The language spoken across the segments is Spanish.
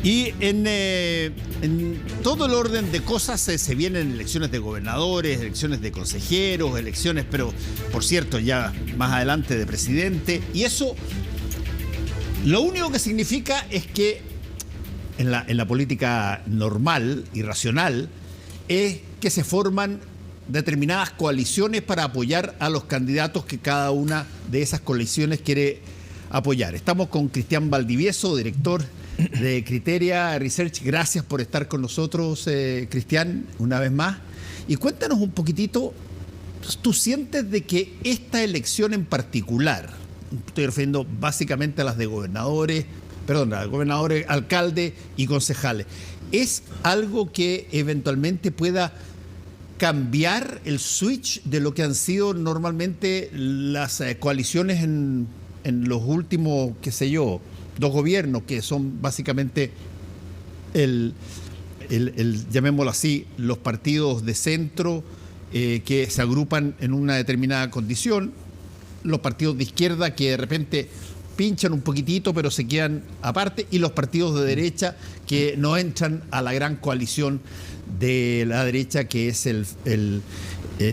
Y en todo el orden de cosas se vienen elecciones de gobernadores, elecciones de consejeros, elecciones, pero por cierto, ya más adelante de presidente. Y eso lo único que significa es que en la política normal y racional es que se forman determinadas coaliciones para apoyar a los candidatos que cada una de esas coaliciones quiere apoyar. Estamos con Cristian Valdivieso, director de Criteria Research. Gracias por estar con nosotros, Cristian, una vez más. Y cuéntanos un poquitito, ¿tú sientes de que esta elección en particular, estoy refiriendo básicamente a las de gobernadores, alcaldes y concejales, es algo que eventualmente pueda cambiar el switch de lo que han sido normalmente las coaliciones en los últimos, qué sé yo, dos gobiernos, que son básicamente llamémoslo así, los partidos de centro que se agrupan en una determinada condición, los partidos de izquierda que de repente pinchan un poquitito pero se quedan aparte, y los partidos de derecha que no entran a la gran coalición de la derecha, que es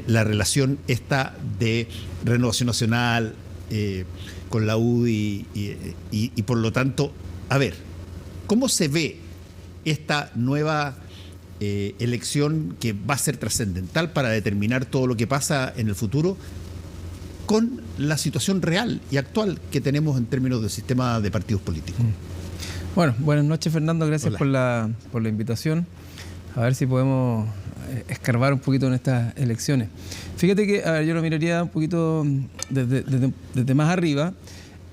la relación esta de Renovación Nacional con la UDI y por lo tanto, a ver, ¿cómo se ve esta nueva elección que va a ser trascendental para determinar todo lo que pasa en el futuro con la situación real y actual que tenemos en términos del sistema de partidos políticos? Bueno, buenas noches, Fernando, gracias por la invitación. A ver si podemos escarbar un poquito en estas elecciones. Fíjate que, a ver, yo lo miraría un poquito desde más arriba,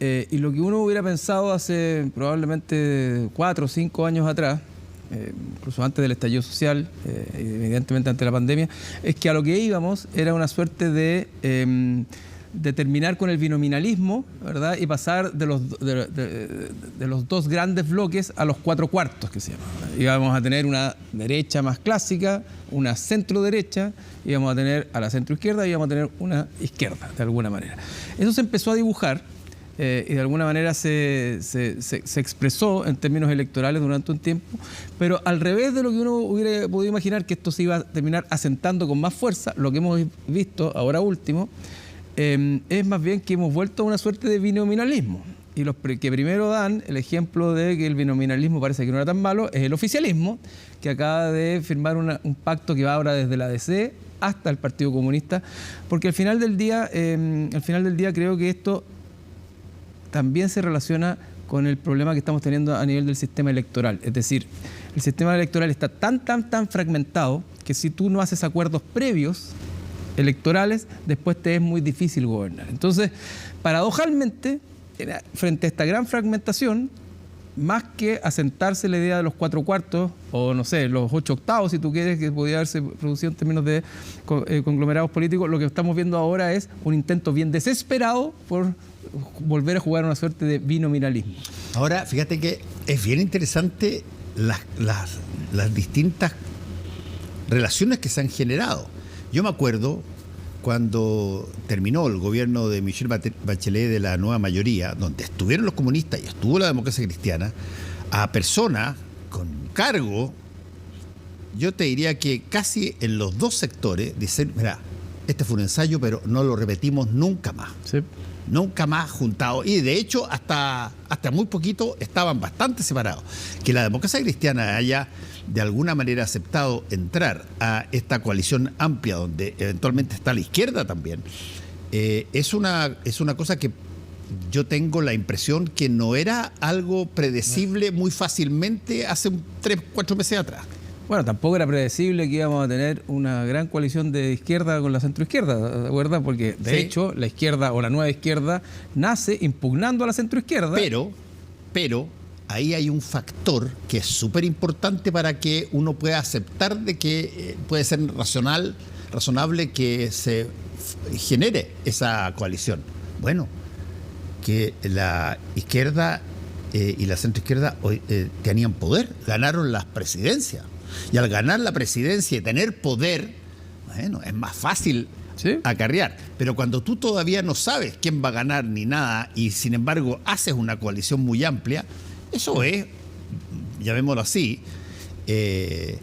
y lo que uno hubiera pensado hace probablemente 4 o 5 años atrás, incluso antes del estallido social, evidentemente ante la pandemia, es que a lo que íbamos era una suerte de terminar con el binominalismo, ¿verdad? Y pasar de los dos grandes bloques a los 4 cuartos, que se llama. Íbamos a tener una derecha más clásica, una centro derecha, íbamos a tener a la centro izquierda y íbamos a tener una izquierda, de alguna manera. Eso se empezó a dibujar y de alguna manera se expresó en términos electorales durante un tiempo, pero al revés de lo que uno hubiera podido imaginar, que esto se iba a terminar asentando con más fuerza, lo que hemos visto ahora último, es más bien que hemos vuelto a una suerte de binominalismo. Y los que primero dan el ejemplo de que el binominalismo parece que no era tan malo es el oficialismo, que acaba de firmar un pacto que va ahora desde la DC hasta el Partido Comunista, porque al final del día creo que esto también se relaciona con el problema que estamos teniendo a nivel del sistema electoral. Es decir, el sistema electoral está tan fragmentado que si tú no haces acuerdos previos electorales, después te es muy difícil gobernar. Entonces, paradojalmente, frente a esta gran fragmentación, más que asentarse la idea de los 4 cuartos, o no sé, los 8 octavos, si tú quieres, que podría haberse producido en términos de conglomerados políticos, lo que estamos viendo ahora es un intento bien desesperado por volver a jugar una suerte de binominalismo. Ahora, fíjate que es bien interesante las distintas relaciones que se han generado. Yo me acuerdo cuando terminó el gobierno de Michelle Bachelet, de la nueva mayoría, donde estuvieron los comunistas y estuvo la democracia cristiana, a personas con cargo, yo te diría que casi en los dos sectores dicen, mira, este fue un ensayo, pero no lo repetimos nunca más. Sí. Nunca más juntados. Y de hecho, hasta muy poquito estaban bastante separados. Que la democracia cristiana haya de alguna manera aceptado entrar a esta coalición amplia, donde eventualmente está la izquierda también, es una cosa que yo tengo la impresión que no era algo predecible muy fácilmente hace 3 o 4 meses atrás. Bueno, tampoco era predecible que íbamos a tener una gran coalición de izquierda con la centroizquierda, ¿de acuerdo? Porque, de hecho, la izquierda o la nueva izquierda nace impugnando a la centroizquierda. Pero ahí hay un factor que es súper importante para que uno pueda aceptar de que puede ser razonable que se genere esa coalición. Bueno, que la izquierda y la centroizquierda tenían poder, ganaron las presidencias. Y al ganar la presidencia y tener poder, bueno, es más fácil acarrear. Pero cuando tú todavía no sabes quién va a ganar ni nada, y sin embargo haces una coalición muy amplia, eso es llamémoslo así, el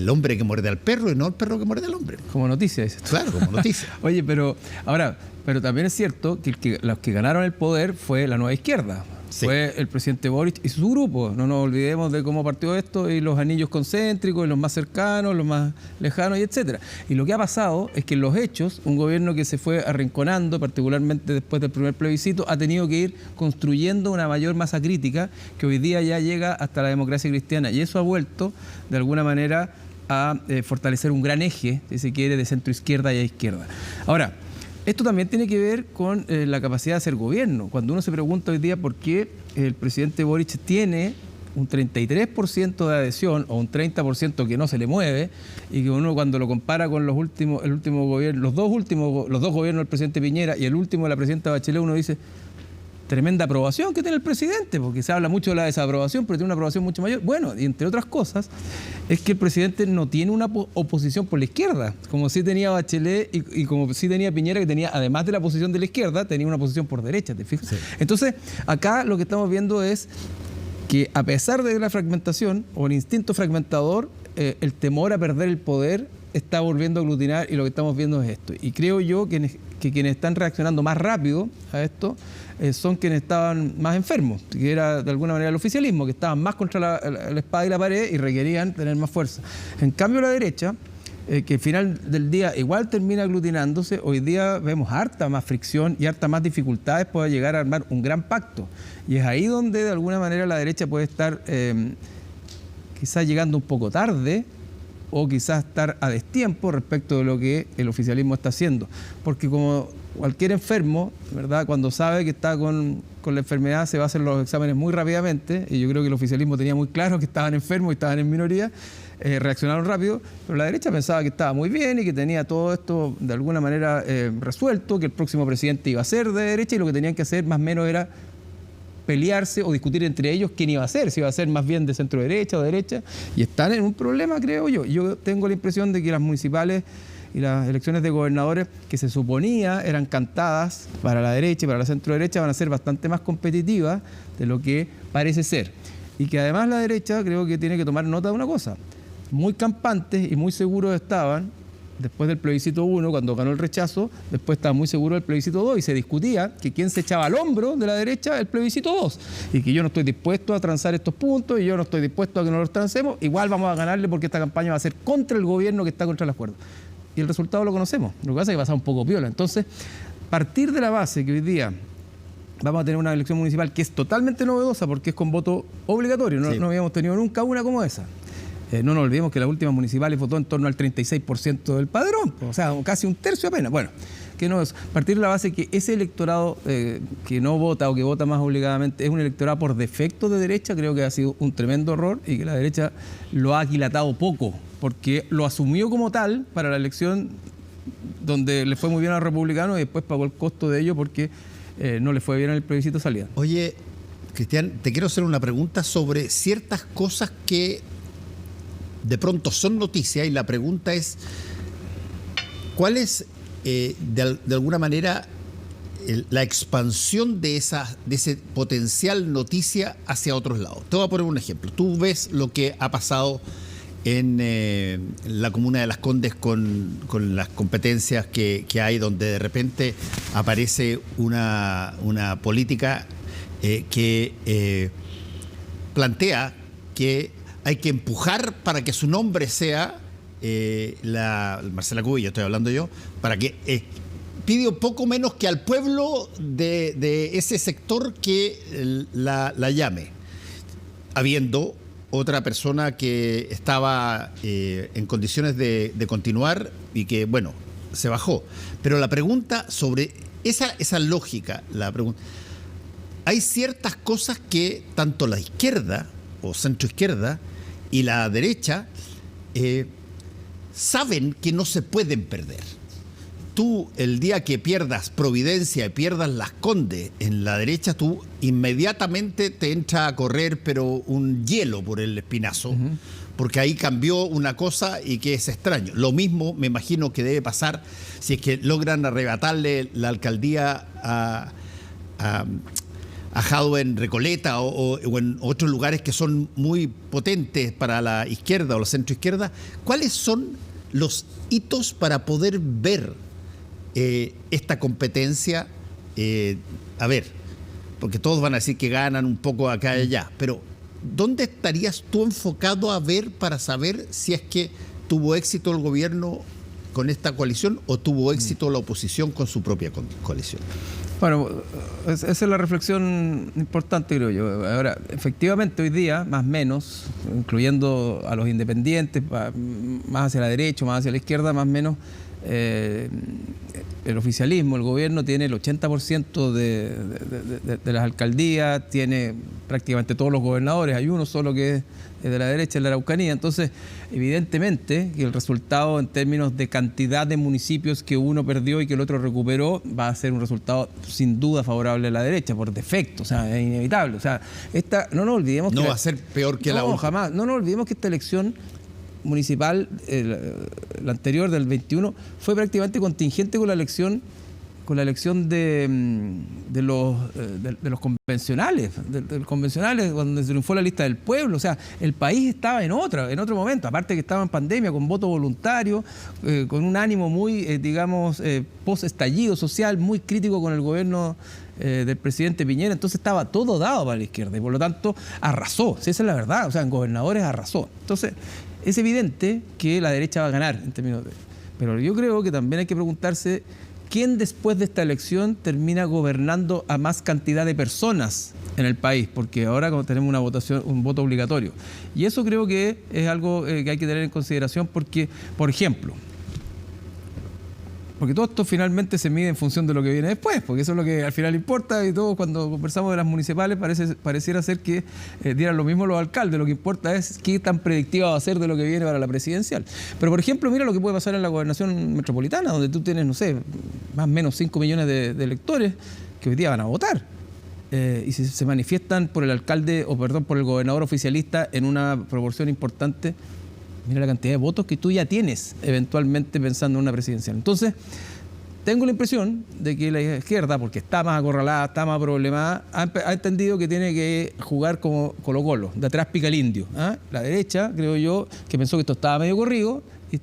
hombre que muerde al perro y no el perro que muerde al hombre. Como noticia, dices tú. Claro, como noticia. Oye, pero también es cierto que los que ganaron el poder fue la nueva izquierda. Sí. Fue el presidente Boric y su grupo. No nos olvidemos de cómo partió esto y los anillos concéntricos, y los más cercanos, los más lejanos, y etcétera. Y lo que ha pasado es que en los hechos, un gobierno que se fue arrinconando, particularmente después del primer plebiscito, ha tenido que ir construyendo una mayor masa crítica que hoy día ya llega hasta la democracia cristiana. Y eso ha vuelto, de alguna manera, a fortalecer un gran eje, si se quiere, de centro izquierda y a izquierda. Ahora, esto también tiene que ver con la capacidad de hacer gobierno. Cuando uno se pregunta hoy día por qué el presidente Boric tiene un 33% de adhesión o un 30% que no se le mueve, y que uno cuando lo compara con los dos gobiernos del presidente Piñera y el último de la presidenta Bachelet, uno dice, tremenda aprobación que tiene el presidente, porque se habla mucho de la desaprobación, pero tiene una aprobación mucho mayor. Bueno, y entre otras cosas, es que el presidente no tiene una oposición por la izquierda, como sí tenía Bachelet y como sí tenía Piñera, que tenía, además de la posición de la izquierda, tenía una posición por derecha, ¿te fijas? Sí. Entonces, acá lo que estamos viendo es que a pesar de la fragmentación o el instinto fragmentador, el temor a perder el poder está volviendo a aglutinar, y lo que estamos viendo es esto. Y creo yo que quienes están reaccionando más rápido a esto son quienes estaban más enfermos, que era de alguna manera el oficialismo, que estaban más contra la espada y la pared y requerían tener más fuerza. En cambio, la derecha, que al final del día igual termina aglutinándose, hoy día vemos harta más fricción y harta más dificultades para llegar a armar un gran pacto. Y es ahí donde de alguna manera la derecha puede estar quizás llegando un poco tarde, o quizás estar a destiempo respecto de lo que el oficialismo está haciendo. Porque como cualquier enfermo, ¿verdad?, cuando sabe que está con la enfermedad, se va a hacer los exámenes muy rápidamente, y yo creo que el oficialismo tenía muy claro que estaban enfermos y estaban en minoría, reaccionaron rápido, pero la derecha pensaba que estaba muy bien y que tenía todo esto de alguna manera resuelto, que el próximo presidente iba a ser de derecha, y lo que tenían que hacer más o menos era pelearse o discutir entre ellos quién iba a ser, si iba a ser más bien de centro derecha o derecha, y están en un problema, creo yo. Yo tengo la impresión de que las municipales y las elecciones de gobernadores, que se suponía eran cantadas para la derecha y para la centro derecha, van a ser bastante más competitivas de lo que parece ser. Y que además la derecha creo que tiene que tomar nota de una cosa: muy campantes y muy seguros estaban después del plebiscito 1, cuando ganó el rechazo, después estaba muy seguro del plebiscito 2, y se discutía que quién se echaba al hombro de la derecha el plebiscito 2, y que yo no estoy dispuesto a transar estos puntos, y yo no estoy dispuesto a que no los transemos, igual vamos a ganarle porque esta campaña va a ser contra el gobierno que está contra el acuerdo. Y el resultado lo conocemos, lo que pasa es que pasa un poco piola. Entonces, partir de la base que hoy día vamos a tener una elección municipal que es totalmente novedosa porque es con voto obligatorio, no habíamos tenido nunca una como esa. No nos olvidemos que las últimas municipales votó en torno al 36% del padrón, o sea, casi un tercio apenas. Bueno, que no es partir de la base que ese electorado que no vota o que vota más obligadamente es un electorado por defecto de derecha, creo que ha sido un tremendo error, y que la derecha lo ha aquilatado poco, porque lo asumió como tal para la elección donde le fue muy bien a los republicanos, y después pagó el costo de ello porque no le fue bien en el plebiscito de salida. Oye, Cristian, te quiero hacer una pregunta sobre ciertas cosas que de pronto son noticia, y la pregunta es, ¿cuál es de alguna manera la expansión de ese potencial noticia hacia otros lados? Te voy a poner un ejemplo. Tú ves lo que ha pasado en la comuna de Las Condes con las competencias que hay, donde de repente aparece una política que plantea que hay que empujar para que su nombre sea Marcela Cubillo, estoy hablando yo, para que pide poco menos que al pueblo de ese sector que la llame, habiendo otra persona que estaba en condiciones de continuar y que, bueno, se bajó. Pero la pregunta sobre esa lógica, hay ciertas cosas que tanto la izquierda o centroizquierda y la derecha saben que no se pueden perder. Tú, el día que pierdas Providencia y pierdas Las Condes en la derecha, tú inmediatamente te entra a correr, pero un hielo por el espinazo, porque ahí cambió una cosa y que es extraño. Lo mismo me imagino que debe pasar si es que logran arrebatarle la alcaldía ajado en Recoleta o en otros lugares que son muy potentes para la izquierda o la centroizquierda, ¿cuáles son los hitos para poder ver esta competencia? A ver, porque todos van a decir que ganan un poco acá y allá, pero ¿dónde estarías tú enfocado a ver para saber si es que tuvo éxito el gobierno con esta coalición o tuvo éxito la oposición con su propia coalición? Bueno, esa es la reflexión importante, creo yo. Ahora, efectivamente, hoy día, más o menos, incluyendo a los independientes, más hacia la derecha, más hacia la izquierda, más o menos, el oficialismo, el gobierno tiene el 80% de las alcaldías, tiene prácticamente todos los gobernadores, hay uno solo que es de la derecha, en la Araucanía. Entonces, evidentemente que el resultado en términos de cantidad de municipios que uno perdió y que el otro recuperó va a ser un resultado sin duda favorable a la derecha, por defecto, o sea, es inevitable. O sea, no nos olvidemos que... No va a ser peor que la última. No, jamás. No nos olvidemos que esta elección municipal, la anterior del 21, fue prácticamente contingente con la elección de los convencionales, de los convencionales, cuando se triunfó la lista del pueblo. O sea, el país estaba en otro momento, aparte que estaba en pandemia, con voto voluntario, con un ánimo muy, post-estallido social, muy crítico con el gobierno del presidente Piñera. Entonces estaba todo dado para la izquierda y por lo tanto arrasó, si esa es la verdad, o sea, en gobernadores arrasó. Entonces, es evidente que la derecha va a ganar en términos de... Pero yo creo que también hay que preguntarse quién después de esta elección termina gobernando a más cantidad de personas en el país, porque ahora tenemos una votación, un voto obligatorio. Y eso creo que es algo que hay que tener en consideración porque, por ejemplo, porque todo esto finalmente se mide en función de lo que viene después, porque eso es lo que al final importa, y todo cuando conversamos de las municipales pareciera ser que dieran lo mismo los alcaldes. Lo que importa es qué tan predictiva va a ser de lo que viene para la presidencial. Pero, por ejemplo, mira lo que puede pasar en la gobernación metropolitana, donde tú tienes, no sé, más o menos 5 millones de electores que hoy día van a votar. Y si se manifiestan por el alcalde, por el gobernador oficialista en una proporción importante, mira la cantidad de votos que tú ya tienes eventualmente pensando en una presidencial. Entonces, tengo la impresión de que la izquierda, porque está más acorralada, está más problemada, ha entendido que tiene que jugar como Colo-Colo, de atrás pica el indio. La derecha, creo yo, que pensó que esto estaba medio corrido y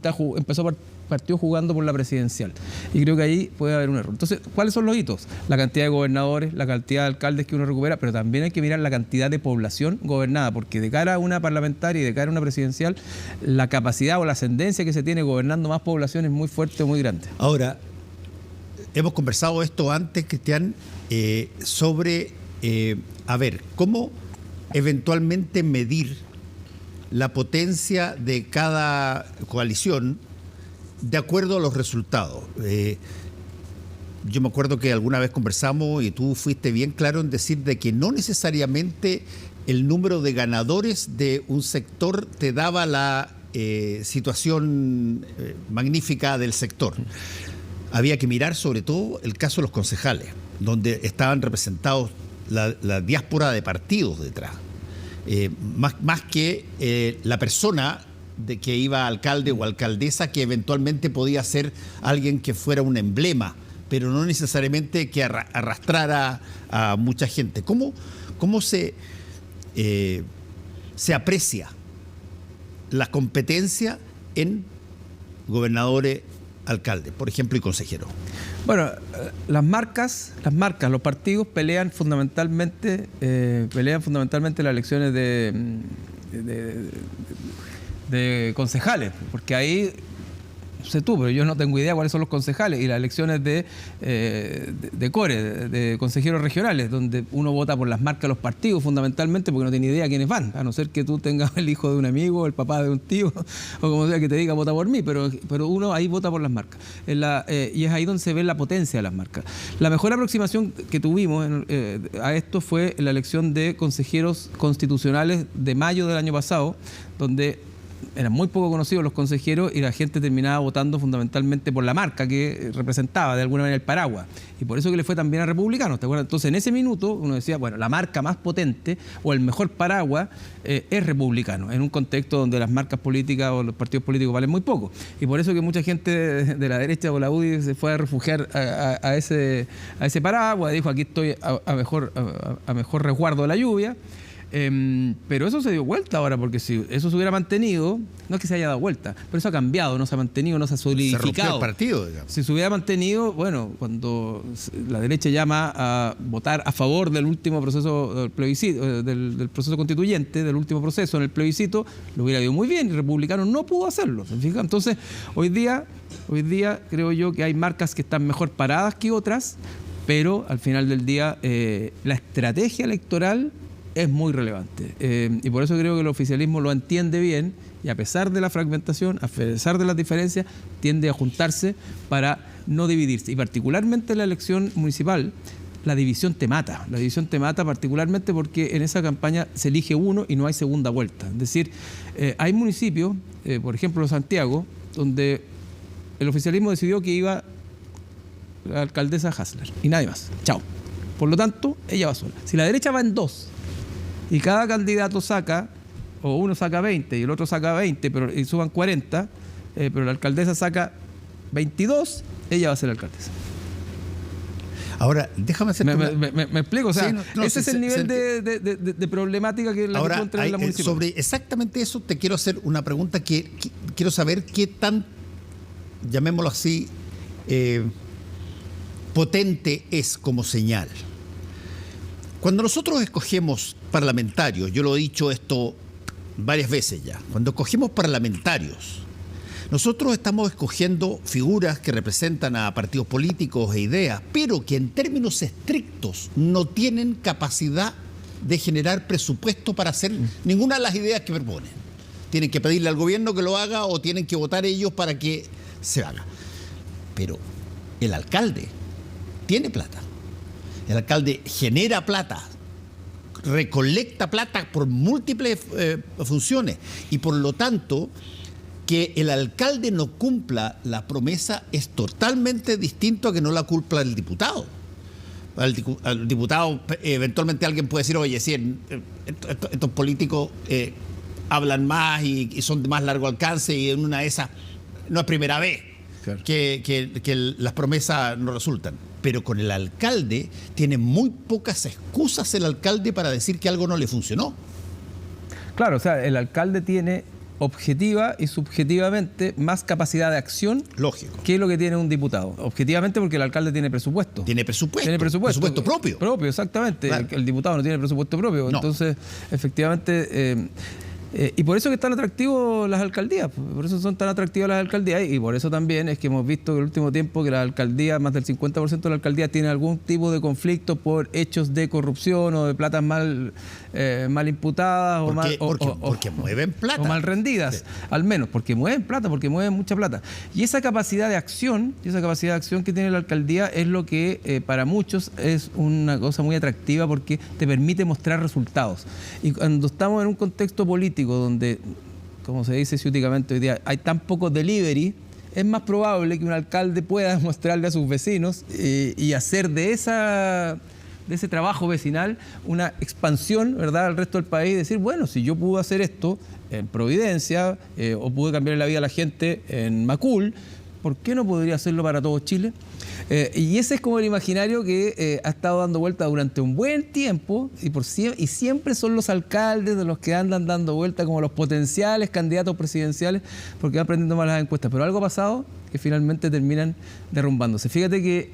partió jugando por la presidencial. Y creo que ahí puede haber un error. Entonces, ¿cuáles son los hitos? La cantidad de gobernadores, la cantidad de alcaldes que uno recupera, pero también hay que mirar la cantidad de población gobernada, porque de cara a una parlamentaria y de cara a una presidencial, la capacidad o la ascendencia que se tiene gobernando más población es muy fuerte o muy grande. Ahora, hemos conversado esto antes, Cristian, sobre, cómo eventualmente medir la potencia de cada coalición de acuerdo a los resultados. Yo me acuerdo que alguna vez conversamos y tú fuiste bien claro en decir de que no necesariamente el número de ganadores de un sector te daba la situación magnífica del sector. Había que mirar sobre todo el caso de los concejales, donde estaban representados la diáspora de partidos detrás. Más que la persona de que iba alcalde o alcaldesa, que eventualmente podía ser alguien que fuera un emblema, pero no necesariamente que arrastrara a mucha gente. ¿Cómo se aprecia la competencia en gobernadores, alcaldes, por ejemplo, y consejeros? Bueno, las marcas, los partidos pelean fundamentalmente las elecciones de concejales, porque ahí, no sé tú, pero yo no tengo idea cuáles son los concejales, y las elecciones de CORE, de consejeros regionales, donde uno vota por las marcas de los partidos fundamentalmente, porque no tiene idea quiénes van, a no ser que tú tengas el hijo de un amigo, el papá de un tío, o como sea que te diga vota por mí, pero uno ahí vota por las marcas. Y es ahí donde se ve la potencia de las marcas. La mejor aproximación que tuvimos a esto fue la elección de consejeros constitucionales de mayo del año pasado, donde eran muy poco conocidos los consejeros y la gente terminaba votando fundamentalmente por la marca que representaba de alguna manera el paraguas. Y por eso que le fue tan bien a Republicanos, ¿te acuerdas? Entonces en ese minuto uno decía, bueno, la marca más potente o el mejor paraguas es republicano, en un contexto donde las marcas políticas o los partidos políticos valen muy poco. Y por eso que mucha gente de la derecha o la UDI se fue a refugiar a ese paraguas, dijo, aquí estoy a mejor resguardo de la lluvia. Pero eso se dio vuelta ahora, porque si eso se hubiera mantenido, no es que se haya dado vuelta, pero eso ha cambiado, no se ha mantenido, no se ha solidificado. Se rompió el partido, digamos. Si se hubiera mantenido, bueno, cuando la derecha llama a votar a favor del último proceso del plebiscito, del proceso constituyente, del último proceso en el plebiscito, lo hubiera ido muy bien y Republicano no pudo hacerlo. ¿Se fijan? Entonces, hoy día creo yo que hay marcas que están mejor paradas que otras, pero al final del día la estrategia electoral es muy relevante. Y por eso creo que el oficialismo lo entiende bien y a pesar de la fragmentación, a pesar de las diferencias, tiende a juntarse para no dividirse. Y particularmente en la elección municipal, la división te mata. La división te mata particularmente porque en esa campaña se elige uno y no hay segunda vuelta. Es decir, hay municipios, por ejemplo Santiago, donde el oficialismo decidió que iba la alcaldesa Hasler y nadie más. Chao. Por lo tanto, ella va sola. Si la derecha va en dos, y cada candidato saca, o uno saca 20 y el otro saca 20, y suban 40, pero la alcaldesa saca 22, ella va a ser la alcaldesa. Ahora, déjame hacer... ¿Me explico? O sea, sí, ese es el nivel de problemática que la que encuentra en la municipal. Sobre exactamente eso te quiero hacer una pregunta que quiero saber qué tan, llamémoslo así, potente es como señal. Cuando nosotros escogemos parlamentarios, yo lo he dicho esto varias veces ya, cuando escogemos parlamentarios, nosotros estamos escogiendo figuras que representan a partidos políticos e ideas, pero que en términos estrictos no tienen capacidad de generar presupuesto para hacer ninguna de las ideas que proponen. Tienen que pedirle al gobierno que lo haga o tienen que votar ellos para que se haga. Pero el alcalde tiene plata. El alcalde genera plata, recolecta plata por múltiples funciones y por lo tanto que el alcalde no cumpla la promesa es totalmente distinto a que no la cumpla el diputado. Al diputado eventualmente alguien puede decir, oye, sí, estos políticos hablan más y son de más largo alcance y en una de esas no es primera vez que las promesas no resultan. Pero con el alcalde tiene muy pocas excusas el alcalde para decir que algo no le funcionó. Claro, o sea, el alcalde tiene objetiva y subjetivamente más capacidad de acción. Lógico. Que lo que tiene un diputado. Objetivamente porque el alcalde tiene presupuesto. Tiene presupuesto. Presupuesto propio. Propio, exactamente. Claro. El diputado no tiene presupuesto propio. No. Entonces, efectivamente... y por eso que están atractivos las alcaldías, por eso son tan atractivas las alcaldías y por eso también es que hemos visto en el último tiempo que las alcaldías, más del 50% de las alcaldías tienen algún tipo de conflicto por hechos de corrupción o de platas mal imputadas porque mueven plata. O mal rendidas, sí. Al menos, porque mueven plata, porque mueven mucha plata. Y esa capacidad de acción, que tiene la alcaldía es lo que para muchos es una cosa muy atractiva porque te permite mostrar resultados. Y cuando estamos en un contexto político donde, como se dice ciúticamente hoy día, hay tan poco delivery, es más probable que un alcalde pueda demostrarle a sus vecinos y hacer de ese trabajo vecinal una expansión, ¿verdad?, al resto del país y decir, bueno, si yo pude hacer esto en Providencia o pude cambiar la vida a la gente en Macul, ¿por qué no podría hacerlo para todo Chile? Y ese es como el imaginario que ha estado dando vuelta durante un buen tiempo y siempre son los alcaldes de los que andan dando vuelta como los potenciales candidatos presidenciales porque van prendiendo más las encuestas. Pero algo ha pasado que finalmente terminan derrumbándose. Fíjate que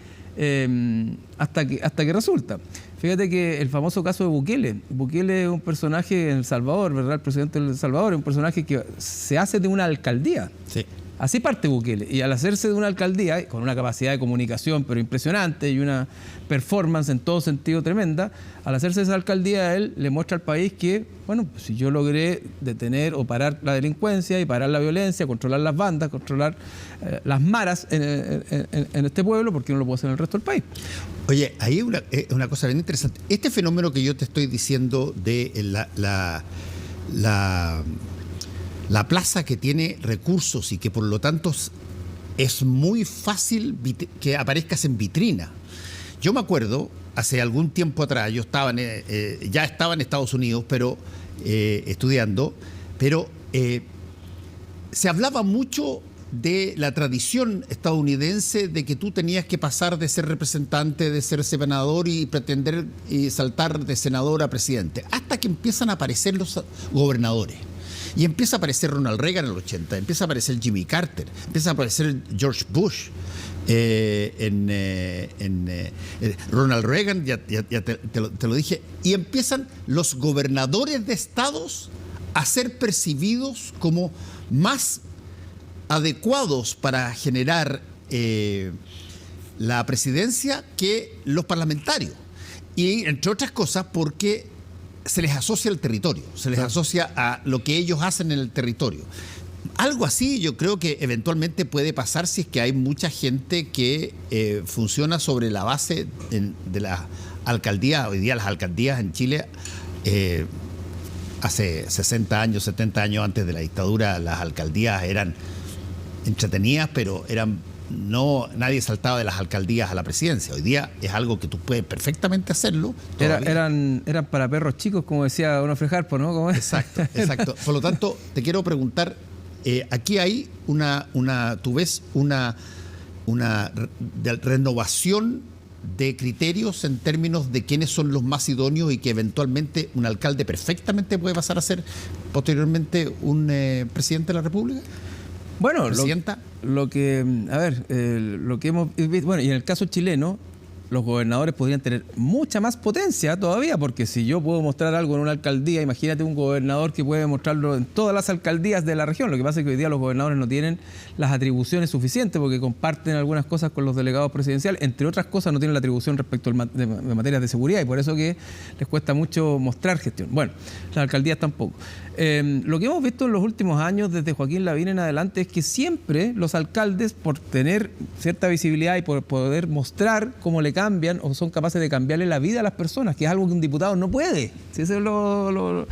hasta que resulta. Fíjate que el famoso caso de Bukele. Bukele es un personaje en El Salvador, ¿verdad? El presidente de El Salvador es un personaje que se hace de una alcaldía. Sí. Así parte Bukele, y al hacerse de una alcaldía, con una capacidad de comunicación pero impresionante y una performance en todo sentido tremenda, al hacerse de esa alcaldía él le muestra al país que, bueno, pues si yo logré detener o parar la delincuencia y parar la violencia, controlar las bandas, controlar las maras en este pueblo, ¿por qué no lo puedo hacer en el resto del país? Oye, ahí hay una cosa bien interesante. Este fenómeno que yo te estoy diciendo de la plaza que tiene recursos y que por lo tanto es muy fácil que aparezcas en vitrina. Yo me acuerdo, hace algún tiempo atrás, yo ya estaba en Estados Unidos, pero estudiando, pero se hablaba mucho de la tradición estadounidense de que tú tenías que pasar de ser representante, de ser senador y pretender y saltar de senador a presidente, hasta que empiezan a aparecer los gobernadores. Y empieza a aparecer Ronald Reagan en el 80, empieza a aparecer Jimmy Carter, empieza a aparecer George Bush. Ronald Reagan, ya te lo dije, y empiezan los gobernadores de estados a ser percibidos como más adecuados para generar la presidencia que los parlamentarios. Y entre otras cosas porque se les asocia al territorio, se les asocia a lo que ellos hacen en el territorio. Algo así yo creo que eventualmente puede pasar si es que hay mucha gente que funciona sobre la base de las alcaldías. Hoy día las alcaldías en Chile, hace 60 años, 70 años antes de la dictadura, las alcaldías eran entretenidas, pero nadie saltaba de las alcaldías a la presidencia. Hoy día es algo que tú puedes perfectamente hacerlo. Eran para perros chicos, como decía Onofre Harpo, ¿no? ¿Cómo es? Exacto. Por lo tanto, te quiero preguntar, aquí hay tú ves una renovación de criterios en términos de quiénes son los más idóneos y que eventualmente un alcalde perfectamente puede pasar a ser posteriormente un presidente de la República. Bueno, lo que hemos visto, bueno, y en el caso chileno, los gobernadores podrían tener mucha más potencia todavía, porque si yo puedo mostrar algo en una alcaldía, imagínate un gobernador que puede mostrarlo en todas las alcaldías de la región. Lo que pasa es que hoy día los gobernadores no tienen las atribuciones suficientes porque comparten algunas cosas con los delegados presidenciales, entre otras cosas no tienen la atribución respecto de materias de seguridad y por eso que les cuesta mucho mostrar gestión. Bueno, las alcaldías tampoco. Lo que hemos visto en los últimos años, desde Joaquín Lavín en adelante, es que siempre los alcaldes, por tener cierta visibilidad y por poder mostrar cómo le cambian o son capaces de cambiarle la vida a las personas, que es algo que un diputado no puede. Sí, eso es lo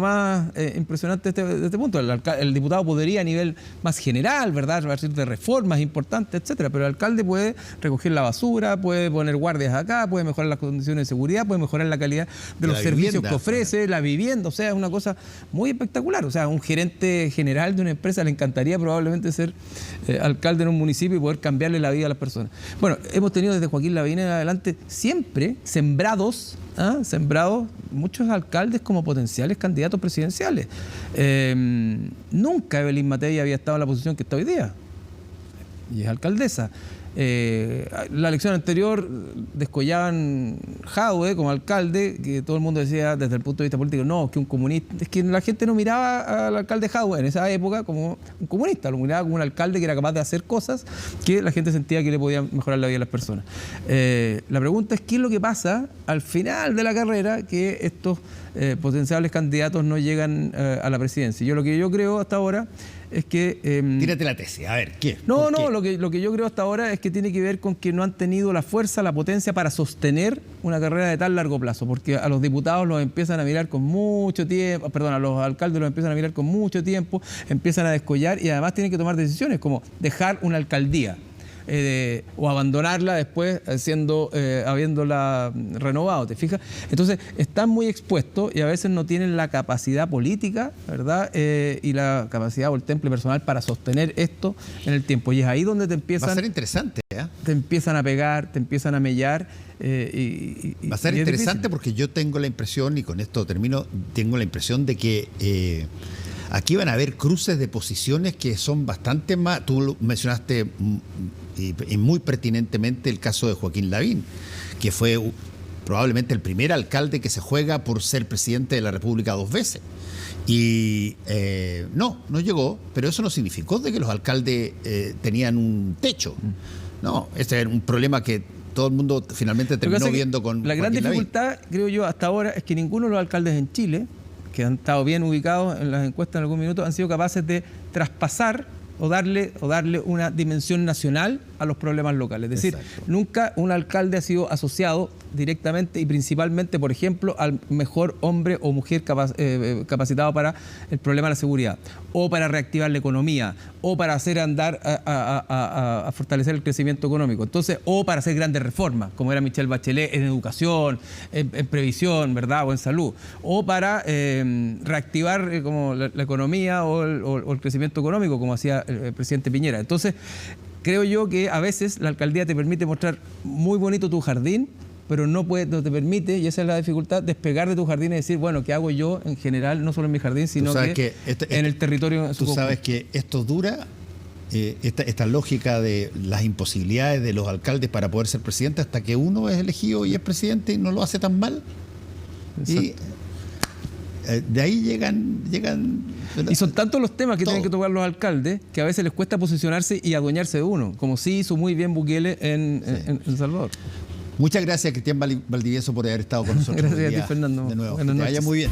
más impresionante de este punto. El diputado podría a nivel más general, ¿verdad?, de reformas importantes, etcétera, pero el alcalde puede recoger la basura, puede poner guardias acá, puede mejorar las condiciones de seguridad, puede mejorar la calidad de los servicios que ofrece, la vivienda, o sea, es una cosa muy espectacular. O sea, un gerente general de una empresa le encantaría probablemente ser alcalde en un municipio y poder cambiarle la vida a las personas. Bueno, hemos tenido desde Joaquín Lavín en adelante siempre sembrados muchos alcaldes como potenciales candidatos presidenciales. Nunca Evelyn Matei había estado en la posición que está hoy día y es alcaldesa. La elección anterior descollaban Jadwe como alcalde, que todo el mundo decía desde el punto de vista político, no, que un comunista, es que la gente no miraba al alcalde Jadwe en esa época como un comunista, lo miraba como un alcalde que era capaz de hacer cosas que la gente sentía que le podían mejorar la vida a las personas. La pregunta es qué es lo que pasa al final de la carrera que estos potenciales candidatos no llegan a la presidencia. Lo que yo creo hasta ahora es que... Tírate la tesis, a ver, ¿qué? No, lo que yo creo hasta ahora es que tiene que ver con que no han tenido la fuerza, la potencia para sostener una carrera de tan largo plazo, porque a los diputados los empiezan a mirar con mucho tiempo, a los alcaldes los empiezan a mirar con mucho tiempo, empiezan a descollar y además tienen que tomar decisiones como dejar una alcaldía. O abandonarla después habiéndola renovado, ¿te fijas? Entonces están muy expuestos y a veces no tienen la capacidad política, ¿verdad? Y la capacidad o el temple personal para sostener esto en el tiempo. Y es ahí donde te empiezan... Va a ser interesante, ¿eh? Te empiezan a pegar, te empiezan a mellar. Va a ser interesante porque yo tengo la impresión, y con esto termino, tengo la impresión de que... aquí van a haber cruces de posiciones que son bastante más... Tú mencionaste y muy pertinentemente el caso de Joaquín Lavín, que fue probablemente el primer alcalde que se juega por ser presidente de la República 2 veces. Y no llegó, pero eso no significó de que los alcaldes tenían un techo. No, este era un problema que todo el mundo finalmente terminó viendo con la gran dificultad, creo yo, hasta ahora es que ninguno de los alcaldes en Chile, que han estado bien ubicados en las encuestas en algún minuto, han sido capaces de traspasar o darle una dimensión nacional a los problemas locales. Es decir, Exacto. nunca un alcalde ha sido asociado directamente y principalmente, por ejemplo, al mejor hombre o mujer capacitado para el problema de la seguridad, o para reactivar la economía, o para hacer andar a fortalecer el crecimiento económico. Entonces, o para hacer grandes reformas, como era Michelle Bachelet en educación, en previsión, ¿verdad? O en salud, o para reactivar como la economía o el crecimiento económico, como hacía el presidente Piñera. Entonces, creo yo que a veces la alcaldía te permite mostrar muy bonito tu jardín, pero no te permite, y esa es la dificultad, despegar de tu jardín y decir, bueno, ¿qué hago yo en general, no solo en mi jardín, sino que en el territorio? Tú sabes que esto dura, esta lógica de las imposibilidades de los alcaldes para poder ser presidente hasta que uno es elegido y es presidente y no lo hace tan mal. Exacto. Y de ahí llegan y son tantos los temas que tienen que tocar los alcaldes que a veces les cuesta posicionarse y adueñarse de uno, como sí hizo muy bien Bukele en El Salvador. Muchas gracias, Cristian Valdivieso, por haber estado con nosotros. Gracias a ti, Fernando. De nuevo. Buenas Que te vaya noches. muy bien.